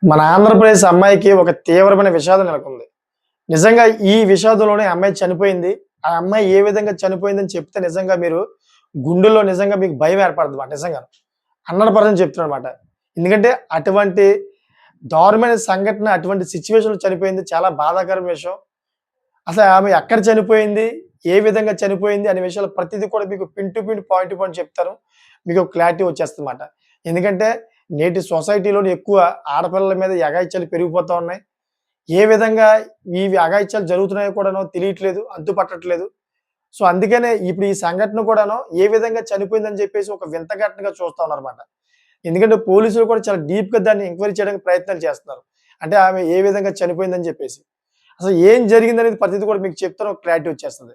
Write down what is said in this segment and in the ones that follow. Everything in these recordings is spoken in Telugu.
మన ఆంధ్రప్రదేశ్ అమ్మాయికి ఒక తీవ్రమైన విషాదం నెలకొంది. నిజంగా ఈ విషాదంలోనే అమ్మాయి చనిపోయింది. ఆ అమ్మాయి ఏ విధంగా చనిపోయిందని చెప్తే నిజంగా మీరు గుండెల్లో నిజంగా మీకు భయం ఏర్పడదన్నమాట నిజంగాను. 100% చెప్తున్నానన్నమాట. ఎందుకంటే అటువంటి దారుణమైన సంఘటన, అటువంటి సిట్యుయేషన్‌లో చనిపోయింది. చాలా బాధాకరమైన విషయం. అసలు ఆమె ఎక్కడ చనిపోయింది? ఏ విధంగా చనిపోయింది? అనే విషయాలు ప్రతీది కూడా మీకు pin to pin, point to point చెప్తాను. మీకు క్లారిటీ వచ్చేస్తదన్నమాట. ఎందుకంటే నేటి సొసైటీలోని ఎక్కువ ఆడపిల్లల మీద ఈ అఘాయిత్యాలు పెరిగిపోతా ఉన్నాయి. ఏ విధంగా ఇవి అఘాయిత్యాలు జరుగుతున్నాయో కూడాను తెలియట్లేదు. అంతుపట్టట్లేదు. సో, అందుకనే ఇప్పుడు ఈ సంఘటన కూడాను ఏ విధంగా చనిపోయిందని చెప్పేసి ఒక వింత ఘటనగా చూస్తా ఉన్నారన్నమాట. ఎందుకంటే పోలీసులు కూడా చాలా డీప్‌గా దాన్ని ఎంక్వైరీ చేయడానికి ప్రయత్నాలు చేస్తున్నారు. అంటే ఆమె ఏ విధంగా చనిపోయిందని చెప్పేసి. అసలు ఏం జరిగిందనేది ప్రతీది కూడా మీకు చెప్తాను. ఒక క్లారిటీ వచ్చేస్తది.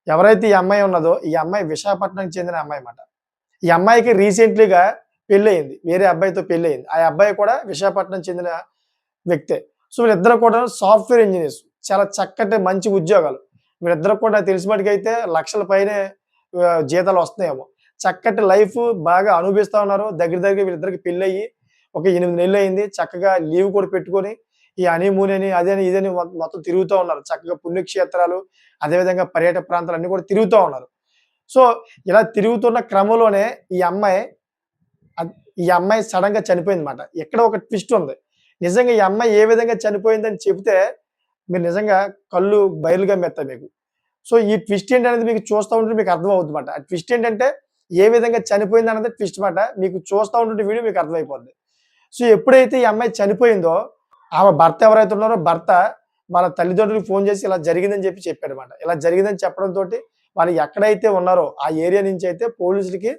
ఎవరైతే ఈ అమ్మాయి ఉన్నదో, ఈ అమ్మాయి విశాఖపట్నంకి చెందిన అమ్మాయి మాట. ఈ అమ్మాయికి రీసెంట్‌లీగా పెళ్లయింది. వేరే అబ్బాయితో పెళ్లయింది. ఆ అబ్బాయి కూడా విశాఖపట్నం చెందిన వ్యక్తే. సో, వీళ్ళిద్దరూ కూడా సాఫ్ట్‌వేర్ ఇంజినీర్స్. చాలా చక్కటి మంచి ఉద్యోగాలు. వీళ్ళిద్దరూ కూడా నాకు తెలిసిన మట్టుకైతే లక్షల పైనే జీతాలు వస్తున్నాయేమో. చక్కటి లైఫ్ బాగా అనుభవిస్తా ఉన్నారు. దగ్గర దగ్గర వీళ్ళిద్దరికి పెళ్లయ్యి ఒక 8 నెలలయింది. చక్కగా లీవ్ కూడా పెట్టుకొని ఈ హనీమూన్ అని, అదని, ఇదని మొత్తం తిరుగుతా ఉన్నారు. చక్కగా పుణ్యక్షేత్రాలు, అదేవిధంగా పర్యాటక ప్రాంతాలన్నీ కూడా తిరుగుతా ఉన్నారు. సో, ఇలా తిరుగుతున్న క్రమంలోనే ఈ అమ్మాయి అద్ ఈ అమ్మాయి సడెన్‌గా చనిపోయిందన్నమాట. ఇక్కడ ఒక ట్విస్ట్ ఉంది. నిజంగా ఈ అమ్మాయి ఏ విధంగా చనిపోయిందని చెబితే, మీరు నిజంగా కళ్ళు బయర్లు కమ్మేత్తాయి మీకు. సో, ఈ ట్విస్ట్ ఏంటనేది మీకు చూస్తా ఉంటే మీకు అర్థమవుద్దిమాట. ఆ ట్విస్ట్ ఏంటంటే, ఏ విధంగా చనిపోయిందన్నదే ట్విస్ట్ మాట. మీకు చూస్తా ఉంటుంటే వీడియో మీకు అర్థమైపోద్ది. సో, ఎప్పుడైతే ఈ అమ్మాయి చనిపోయిందో, ఆమె భర్త ఎవరైతే ఉన్నారో భర్త వాళ్ళ తల్లిదండ్రులకు ఫోను చేసి ఇలా జరిగిందని చెప్పాడన్నమాట. ఇలా జరిగిందని చెప్పడంతోటి వాళ్ళు ఎక్కడైతే ఉన్నారో ఆ ఏరియా నుంచి అయితే పోలీసులకి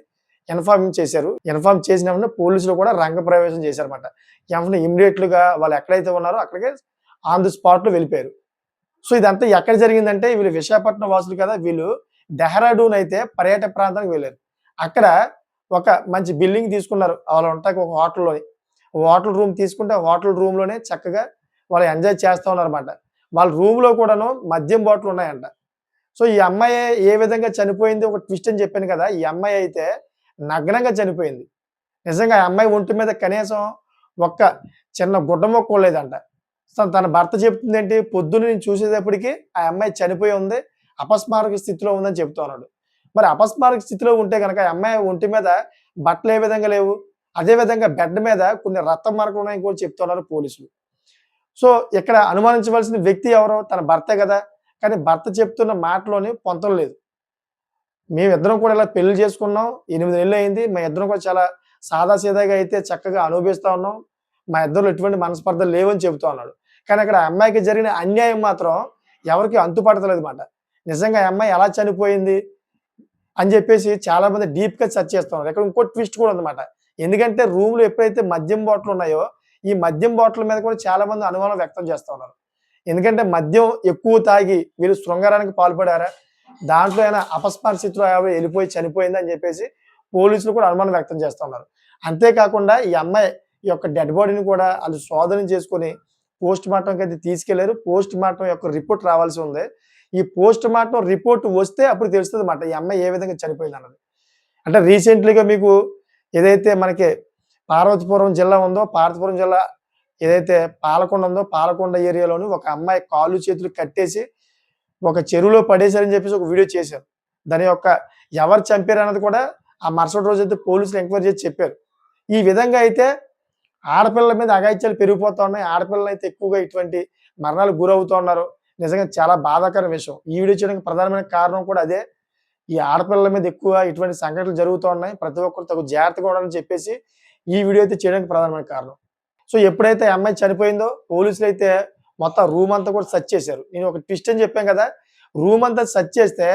ఇన్ఫార్మ్ చేశారు. ఇన్ఫార్మ్ చేసిన వెంటనే పోలీసులు కూడా రంగప్రవేశం చేశారన్నమాట. వెంటనే ఇమ్మీడియేట్‌గా వాళ్ళు ఎక్కడైతే ఉన్నారో అక్కడికే ఆన్ ది స్పాట్‌లో వెళ్ళిపోయారు. సో, ఇదంతా ఎక్కడ జరిగిందంటే వీళ్ళు విశాఖపట్నం వాసులు కదా! వీళ్ళు డెహ్రాడూన్ అయితే పర్యాటక ప్రాంతానికి వెళ్లారు. అక్కడ ఒక మంచి బిల్డింగ్ తీసుకున్నారు. వాళ్ళు ఉంటాకి ఒక హోటల్‌లోని. హోటల్ రూమ్ తీసుకుంటే హోటల్ రూమ్‌లోనే చక్కగా వాళ్ళు ఎంజాయ్ చేస్తా ఉన్నారన్నమాట. వాళ్ళ రూమ్‌లో కూడాను మద్యం బాటిల్ ఉన్నాయంట. సో, ఈ అమ్మాయి ఏ విధంగా చనిపోయింది ఒక ట్విస్ట్ అని చెప్పాను కదా! ఈ అమ్మాయి అయితే నగ్నంగా చనిపోయింది. నిజంగా ఆ అమ్మాయి ఒంటి మీద కనీసం ఒక్క చిన్న గుడ్డ ముక్క కూడా లేదంట. సో, తన భర్త చెప్తుందేంటి, పొద్దున్న నేను చూసేటప్పటికి ఆ అమ్మాయి చనిపోయి ఉంది. అపస్మారక స్థితిలో ఉందని చెప్తా ఉన్నాడు. మరి అపస్మారక స్థితిలో ఉంటే గనక ఆ అమ్మాయి ఒంటి మీద బట్టలు ఏ విధంగా లేవు. అదే విధంగా బెడ్ మీద కొన్ని రక్త మరకలు ఉన్నాయని కూడా చెప్తున్నారు పోలీసులు. సో, ఇక్కడ అనుమానించవలసిన వ్యక్తి ఎవరు? తన భర్తే గదా! కానీ భర్త చెప్తున్న మాటలోని పొంతన లేదు. మేమిద్దరం కూడా ఇలా పెళ్లి చేసుకున్నాం. 8 నెలలయింది. మా ఇద్దరం కూడా చాలా సాదాసీదాగా అయితే చక్కగా అనుభవిస్తా ఉన్నాం. మా ఇద్దరిలో ఎటువంటి మనస్పర్ధలు లేవని చెబుతా ఉన్నాడు. కానీ అక్కడ ఆ అమ్మాయికి జరిగిన అన్యాయం మాత్రం ఎవరికీ అంతుపడతలేదు మాట. నిజంగా ఆ అమ్మాయి ఎలా చనిపోయింది అని జెప్పేసి చాలామంది డీప్‌గా సెర్చ్ చేస్తున్నారు. ఇక్కడ ఇంకో ట్విస్ట్ కూడా ఉందన్నమాట. ఎందుకంటే రూమ్‌లో ఎప్పుడైతే మద్యం బాటిలున్నాయో, ఈ మద్యం బాటిల్ మీద కూడా చాలామంది అనుమానం వ్యక్తం చేస్తా ఉన్నారు. ఎందుకంటే మద్యం ఎక్కువ తాగి వీళ్ళు శృంగారానికి పాల్పడారా? దాంట్లో ఏమైనా అపస్మార స్థితిలో ఆవిడ ఎళ్ళిపోయి చనిపోయిందని జెప్పేసి పోలీసులు కూడా అనుమానం వ్యక్తం చేస్తా ఉన్నారు. అంతే కాకుండా ఈ అమ్మాయి యొక్క డెడ్ బాడీని కూడా ఆళ్ళు శోధన చేసుకొని పోస్ట్‌మార్టంకైతే తీసుకెళ్లారు. పోస్ట్‌మార్టం యొక్క రిపోర్ట్ రావాల్సి ఉంది. ఈ పోస్ట్‌మార్టం రిపోర్ట్ వస్తే అప్పుడు తెలుస్తదన్నమాట. ఈ అమ్మాయి ఏ విధంగా చనిపోయిందన్నది. అంటే రీసెంట్‌లీగా మీకు ఏదైతే మనకి పార్వతీపురం జిల్లా ఉందో, పార్వతీపురం జిల్లా ఏదైతే పాలకొండ ఉందో, పాలకొండ ఏరియాలోని ఒక అమ్మాయి కాళ్ళు, చేతులు కట్టేసి ఒక చెరువులో పడేశారని చెప్పేసి ఒక వీడియో చేశారు. దాని యొక్క ఎవరు చంపారన్నది కూడా ఆ మరుసటి రోజైతే పోలీసులు ఎంక్వైరీ చేసి చెప్పారు. ఈ విధంగా అయితే ఆడపిల్లల మీద అఘాయిత్యాలు పెరిగిపోతా ఉన్నాయి. ఆడపిల్లలైతే ఎక్కువగా ఇటువంటి మరణాలకు గురవుతూ ఉన్నారు. నిజంగా చాలా బాధాకర విషయం. ఈ వీడియో చేయడానికి ప్రధానమైన కారణం కూడా అదే. ఈ ఆడపిల్లల మీద ఎక్కువ ఇటువంటి సంఘటనలు జరుగుతూ ఉన్నాయి. ప్రతి ఒక్కరు తగు జాగ్రత్తగా ఉండాలని చెప్పేసి ఈ వీడియో అయితే చేయడానికి ప్రధానమైన కారణం. సో, ఎప్పుడైతే ఆ అమ్మాయి చనిపోయిందో పోలీసులైతే మొత్తం రూమ్ అంతా కూడా సెర్చ్ చేశారు. నేను ఒక ట్విస్ట్ అని చెప్పాను కదా! రూమ్ అంతా సెర్చ్ చేస్తే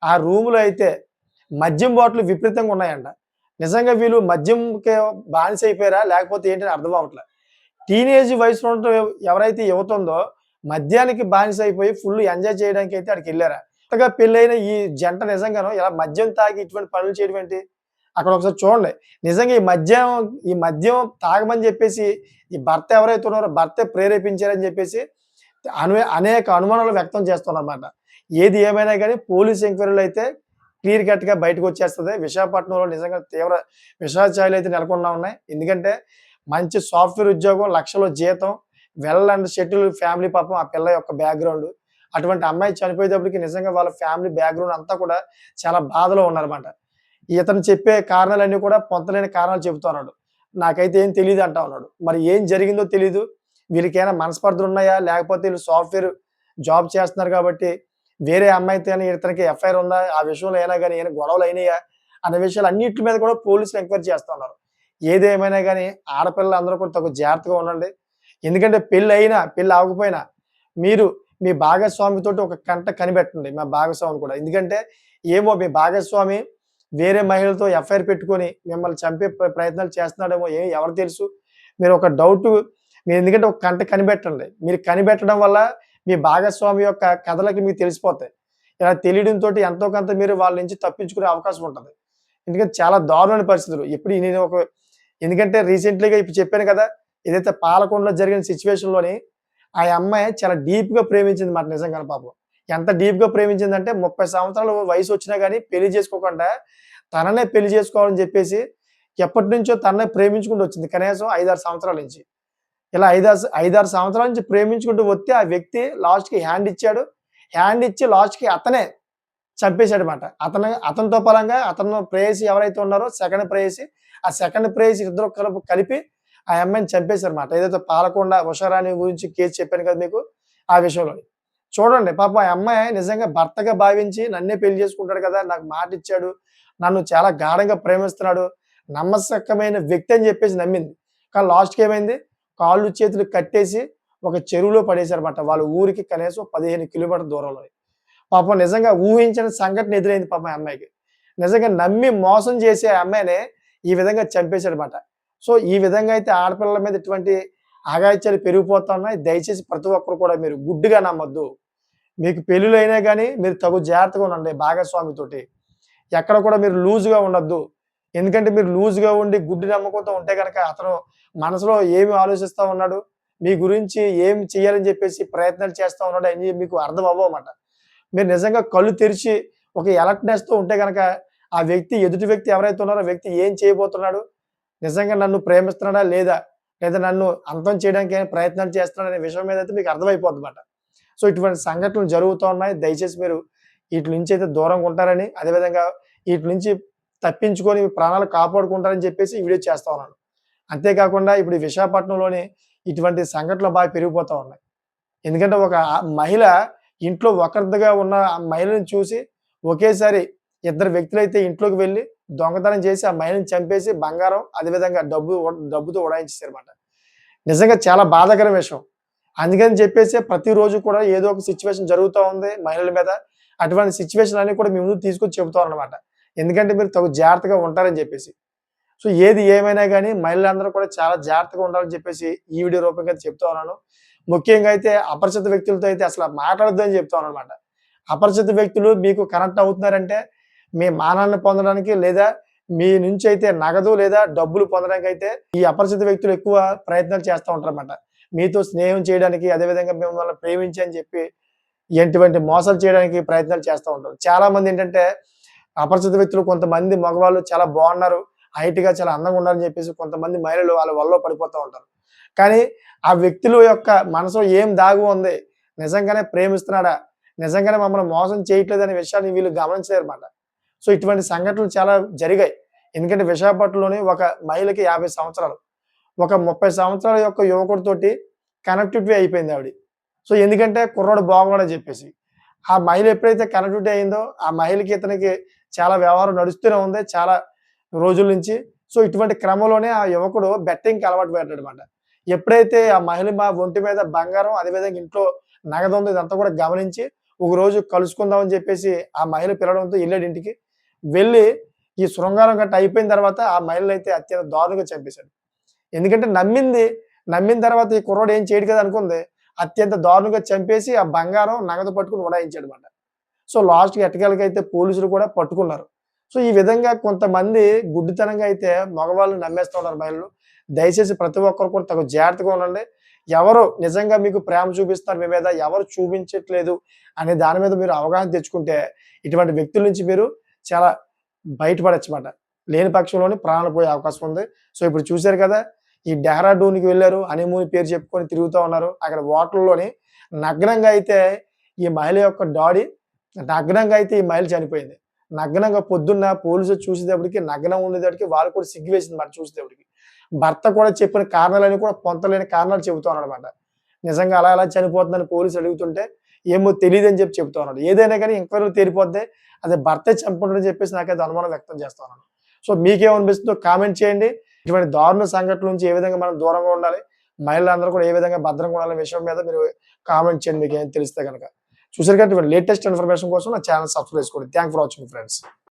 ఆ రూమ్‌లో అయితే మద్యం బాటిల్‌లు విపరీతంగా ఉన్నాయంట. నిజంగా వీళ్ళు మద్యంకి బానిసైపోయారా? లేకపోతే ఏంటని అర్థం అవ్వట్లే. టీనేజ్ వయసులో ఉంటూ ఎవరైతే యువత ఉందో మద్యానికి బానిసైపోయి ఫుల్ ఎంజాయ్ చేయడానికైతే ఆడికెళ్లారా? కొత్తగా పెళ్లైన ఈ జంట నిజంగాను ఇలా మద్యం తాగి ఇటువంటి పనులు చేయడం ఏంటి? అక్కడ ఒకసారి చూడండి. నిజంగా ఈ మద్యం తాగమని చెప్పేసి ఈ భర్త ఎవరైతే ఉన్నారో భర్తే ప్రేరేపించారని చెప్పేసి అనేక అనుమానాలు వ్యక్తం చేస్తున్నారన్నమాట. ఏది ఏమైనా గాని పోలీస్ ఎంక్వైరీలో అయితే క్లియర్ కట్‌గా బయటకొచ్చేస్తది. విశాఖపట్నంలో నిజంగా తీవ్ర విషాద ఛాయలైతే నెలకొన్నా ఉన్నాయి. ఎందుకంటే మంచి సాఫ్ట్‌వేర్ ఉద్యోగం, లక్షలో జీతం, వెల్ అండ్ సెటిల్డ్ ఫ్యామిలీ పాపం ఆ పిల్ల యొక్క బ్యాక్‌గ్రౌండ్. అటువంటి అమ్మాయి చనిపోయేటప్పటికి నిజంగా వాళ్ళ ఫ్యామిలీ బ్యాక్‌గ్రౌండ్ అంతా కూడా చాలా బాధలో ఉన్నారన్నమాట. ఇతను చెప్పే కారణాలన్నీ కూడా పొంతలేని కారణాలు చెబుతా ఉన్నాడు. నాకైతే ఏం తెలీదు అంటా ఉన్నాడు. మరి ఏం జరిగిందో తెలీదు. వీళ్ళకేమైనా మనస్పర్ధలున్నాయా? లేకపోతే వీళ్ళు సాఫ్ట్‌వేర్ జాబ్ చేస్తున్నారు కాబట్టి వేరే అమ్మాయితోని ఇతనికి ఎఫ్ఐఆర్ ఉందా? ఆ విషయంలో అయినా గాని ఏమైనా గొడవలయినాయా? అనే విషయాలు అన్నిట్లి మీద కూడా పోలీసులు ఎంక్వైరీ చేస్తా ఉన్నారు. ఏదేమైనా గాని ఆడపిల్లలందరూ కూడా తగు జాగ్రత్తగా ఉండండి. ఎందుకంటే పెళ్లయినా, పెళ్లి అవ్వకపోయినా మీరు మీ భాగస్వామితోటి ఒక కంట కనిపెట్టండి. మా భాగస్వామిని కూడా. ఎందుకంటే ఏమో మీ భాగస్వామి వేరే మహిళలతో ఎఫ్ఐఆర్ పెట్టుకొని మిమ్మల్ని చంపే ప్రయత్నాలు చేస్తున్నాడేమో ఎవరికి తెలుసు? మీరు ఒక డౌటు మీరు ఎందుకంటే ఒక కంట కనిపెట్టండి. మీరు కనిపెట్టడం వల్ల మీ భాగస్వామి యొక్క కథలకి మీకు తెలిసిపోతాయి. ఇలా తెలియడంతోటి ఎంతో కొంత మీరు వాళ్ళ నుంచి తప్పించుకునే అవకాశం ఉంటది. ఎందుకంటే చాలా దారుణమైన పరిస్థితులు. ఎందుకంటే రీసెంట్‌లీగా ఇప్పుడు చెప్పాను కదా! ఏదైతే పాలకొండలో జరిగిన సిట్యుయేషన్‌లోని ఆ అమ్మాయి చాలా డీప్‌గా ప్రేమించిందన్నమాట నిజంగానే పాపం. ఎంత డీప్‌గా ప్రేమించిందంటే 30 సంవత్సరాల వయసొచ్చినా గాని పెళ్లి చేసుకోకుండా తననే పెళ్లి చేసుకోవాలని చెప్పేసి ఎప్పటినుంచో తననే ప్రేమించుకుంటూ వచ్చింది. కనీసం 5, 6 సంవత్సరాల నుంచి. ఇలా 5, 6 సంవత్సరాల నుంచి ప్రేమించుకుంటూ వస్తే ఆ వ్యక్తి లాస్ట్‌కి హ్యాండ్ ఇచ్చాడు. హ్యాండ్ ఇచ్చి లాస్ట్‌కి అతనే చంపేసాడన్నమాట. అతనితో పలంగా అతను ప్రేయసి ఎవరైతే ఉన్నారో సెకండ్ ప్రేయసి, ఆ సెకండ్ ప్రేయసి ఇద్దరు కలిపి ఆ అమ్మాయిని చంపేసారన్నమాట. ఏదైతే పాలకొండ ఉషారాణి గురించి కేసు చెప్పాను కదా మీకు ఆ విషయంలోని. చూడండి పాపం ఆ అమ్మాయి నిజంగా భర్తగా భావించి నన్నే పెళ్లి చేసుకుంటాడు కదా! నాకు మాటిచ్చాడు. నన్ను చాలా గాఢంగా ప్రేమిస్తున్నాడు. నమ్మశక్కమైన వ్యక్తి అని చెప్పేసి నమ్మింది. కానీ లాస్ట్‌కి ఏమైంది? కాళ్ళు, చేతులు కట్టేసి ఒక చెరువులో పడేసారన్నమాట. వాళ్ళ ఊరికి కనీసం 15 కిలోమీటర్ల దూరంలో. పాపం నిజంగా ఊహించని సంఘటన ఎదురైంది పాపం ఆ అమ్మాయికి. నిజంగా నమ్మి మోసం చేసే ఆ అమ్మాయిని ఈ విధంగా చంపేసాడన్నమాట. సో, ఈ విధంగా అయితే ఆడపిల్లల మీద ఇటువంటి అఘాయిత్యాలు పెరిగిపోతా ఉన్నాయి. దయచేసి ప్రతి ఒక్కరు కూడా మీరు గుడ్డిగా నమ్మొద్దు. మీకు పెళ్లిళ్లయినా గాని మీరు తగు జాగ్రత్తగా ఉండండి భాగస్వామితోటి. ఎక్కడ కూడా మీరు లూజ్‌గా ఉండొద్దు. ఎందుకంటే మీరు లూజ్‌గా ఉండి గుడ్డి నమ్మకంతో ఉంటే గనక అతను మనసులో ఏమి ఆలోచిస్తా ఉన్నాడు, మీ గురించి ఏం చేయాలని చెప్పేసి ప్రయత్నాలు చేస్తా ఉన్నాడు అయన్నీ మీకు అర్థం అవ్వవమాట. మీరు నిజంగా కళ్ళు తెరిచి ఒక అలర్ట్‌నెస్‌తో ఉంటే గనక ఆ వ్యక్తి ఎదుటి వ్యక్తి ఎవరైతే ఉన్నారో ఆ వ్యక్తి ఏం చేయబోతున్నాడు? నిజంగా నన్ను ప్రేమిస్తున్నాడా? లేదా? లేదా నన్ను అంతం చేయడానికి ఏమైనా ప్రయత్నాలు చేస్తున్నాడా? అనే విషయం మీద అయితే మీకు అర్థమైపోద్దన్నమాట. సో, ఇటువంటి సంఘటనలు జరుగుతూ ఉన్నాయి. దయచేసి మీరు ఈటి నుంచి అయితే దూరంగా ఉంటారని, అదేవిధంగా ఈటి నుంచి తప్పించుకొని మీ ప్రాణాలు కాపాడుకుంటారని చెప్పేసి ఈ వీడియో చేస్తా ఉన్నాను. అంతేకాకుండా ఇప్పుడు ఈ విశాఖపట్నంలోని ఇటువంటి సంఘటనలు బాగా పెరిగిపోతా ఉన్నాయి. ఎందుకంటే ఒక మహిళ ఇంట్లో ఒక్కరిదిగా ఉన్న ఆ మహిళని చూసి ఒకేసారి ఇద్దరు వ్యక్తులైతే ఇంట్లోకి వెళ్లి దొంగతనం చేసి ఆ మహిళని చంపేసి బంగారం అదేవిధంగా డబ్బుతో ఉడాయించేసారన్నమాట. నిజంగా చాలా బాధాకర విషయం. అందుకని చెప్పేసి ప్రతిరోజు కూడా ఏదో ఒక సిట్యుయేషన్ జరుగుతా ఉంది మహిళల మీద. అటువంటి సిట్యుయేషన్ అన్ని కూడా మీ ముందుకు తీసుకొచ్చి చెబుతామన్నమాట. ఎందుకంటే మీరు తగు జాగ్రత్తగా ఉంటారని చెప్పేసి. సో, ఏది ఏమైనా గాని మహిళలందరూ కూడా చాలా జాగ్రత్తగా ఉండాలని చెప్పేసి ఈ వీడియో రూపంగా చెప్తా ఉన్నాను. ముఖ్యంగా అయితే అపరిచిత వ్యక్తులతో అయితే అసల మాట్లాడొద్దని చెప్తా ఉన్నానన్నమాట. అపరిచిత వ్యక్తులు మీకు కనెక్ట్ అవుతున్నారంటే మీ మానాన్ని పొందడానికి లేదా మీ నుంచి అయితే నగదు లేదా డబ్బులు పొందడానికైతే ఈ అపరిచిత వ్యక్తులు ఎక్కువ ప్రయత్నాలు చేస్తా ఉంటారన్నమాట. మీతో స్నేహం చేయడానికి అదేవిధంగా మిమ్మల్ని ప్రేమించి అని చెప్పి ఎటువంటి మోసాలు చేయడానికి ప్రయత్నాలు చేస్తా ఉంటారు. చాలామంది ఏంటంటే అపరిచిత వ్యక్తులు కొంతమంది మగవాళ్ళు చాలా బాగున్నారు, హైట్‌గా చాలా అందంగా ఉన్నారని చెప్పేసి కొంతమంది మహిళలు వాళ్ళ వలలో పడిపోతా ఉంటారు. కానీ ఆ వ్యక్తుల యొక్క మనసులో ఏం దాగి ఉంది? నిజంగానే ప్రేమిస్తున్నాడా? నిజంగానే మమ్మల్ని మోసం చేయట్లేదనే విషయాన్ని వీళ్ళు గమనించలేరన్నమాట. సో, ఇటువంటి సంఘటనలు చాలా జరిగాయి. ఎందుకంటే విశాఖపట్నంలోని ఒక మహిళకి 50 సంవత్సరాలు. ఒక 30 సంవత్సరాల యొక్క యువకుడితోటి కనెక్టివిటీ అయిపోయింది ఆవిడ. సో, ఎందుకంటే కుర్రోడు బాగున్నాడని చెప్పేసి. ఆ మహిళ ఎప్పుడైతే కనెక్టివిటీ అయిందో ఆ మహిళకి ఇతనికి చాలా వ్యవహారం నడుస్తూనే ఉంది చాలా రోజుల నుంచి. సో, ఇటువంటి క్రమంలోనే ఆ యువకుడు బెట్టింగ్‌కి అలవాటు పడ్డాడన్నమాట. ఎప్పుడైతే ఆ మహిళ ఒంటి మీద బంగారం అదేవిధంగా ఇంట్లో నగదుంది ఇదంతా కూడా గమనించి ఒకరోజు కలుసుకుందాం అని చెప్పేసి ఆ మహిళ పిలవడంతో ఎళ్ళాడు ఇంటికి. వెళ్ళి ఈ శృంగారం గట్టా అయిపోయిన తర్వాత ఆ మహిళనైతే అత్యంత దారుణంగా చంపేశాడు. ఎందుకంటే నమ్మిన తర్వాత ఈ కుర్రోడు ఏం చేయడు కదా అనుకుంది. అత్యంత దారుణంగా చంపేసి ఆ బంగారం, నగదు పట్టుకొని ఉడాయించాడన్నమాట. సో, లాస్ట్‌కి ఎట్టకేలకైతే పోలీసులు కూడా పట్టుకున్నారు. సో, ఈ విధంగా కొంతమంది గుడ్డితనంగా అయితే మగవాళ్ళని నమ్మేస్తా ఉన్నారు మహిళలు. దయచేసి ప్రతి ఒక్కరు కూడా తగు జాగ్రత్తగా ఉండండి. ఎవరు నిజంగా మీకు ప్రేమ చూపిస్తున్నారు మీ మీద, ఎవరు చూపించట్లేదు అనే దాని మీద మీరు అవగాహన తెచ్చుకుంటే ఇటువంటి వ్యక్తుల నుంచి మీరు చాలా బయటపడొచ్చన్నమాట. లేని పక్షంలోనే ప్రాణాలు పోయే అవకాశం ఉంది. సో, ఇప్పుడు చూసారు కదా! ఈ డెహ్రాడూన్‌కి వెళ్లారు. హనీమూన్ పేరు చెప్పుకొని తిరుగుతా ఉన్నారు. అక్కడ హోటల్‌లోని నగ్నంగా అయితే ఈ మహిళ యొక్క నగ్నంగా అయితే ఈ మహిళ చనిపోయింది. నగ్నంగా పొద్దున్న పోలీసులు చూసేటప్పటికి నగ్నం ఉండేటప్పటికి వాళ్ళు కూడా సిగ్గు వేసిందన్నమాట చూసేటప్పటికి. భర్త కూడా చెప్పిన కారణాలన్నీ కూడా పొంతలేని కారణాలు చెబుతా ఉన్నాడన్నమాట. నిజంగా అలా ఎలా చనిపోతుందని పోలీసులు అడుగుతుంటే, ఏమో తెలీదని చెప్తా ఉన్నాడు. ఏదైనా గాని ఎంక్వైరీలో తేలిపోద్ది. అది భర్తే చంపుంటాడని చెప్పేసి నాకైతే అనుమానం వ్యక్తం చేస్తా ఉన్నాను. సో మీకేమనిపిస్తుందో కామెంట్ చేయండి. ఇటువంటి దారుణ సంఘటనల నుంచి ఏ విధంగా మనం దూరంగా ఉండాలి? మహిళలందరూ కూడా ఏ విధంగా భద్రంగా ఉండాలనే విషయం మీద మీరు కామెంట్ చేయండి మీకేమైనా తెలిస్తే గనక. చూసారు కదా! ఇటువంటి లేటెస్ట్ ఇన్ఫర్మేషన్ కోసం నా ఛానెల్ సబ్స్క్రైబ్ చేసుకోండి. Thanks for watching friends.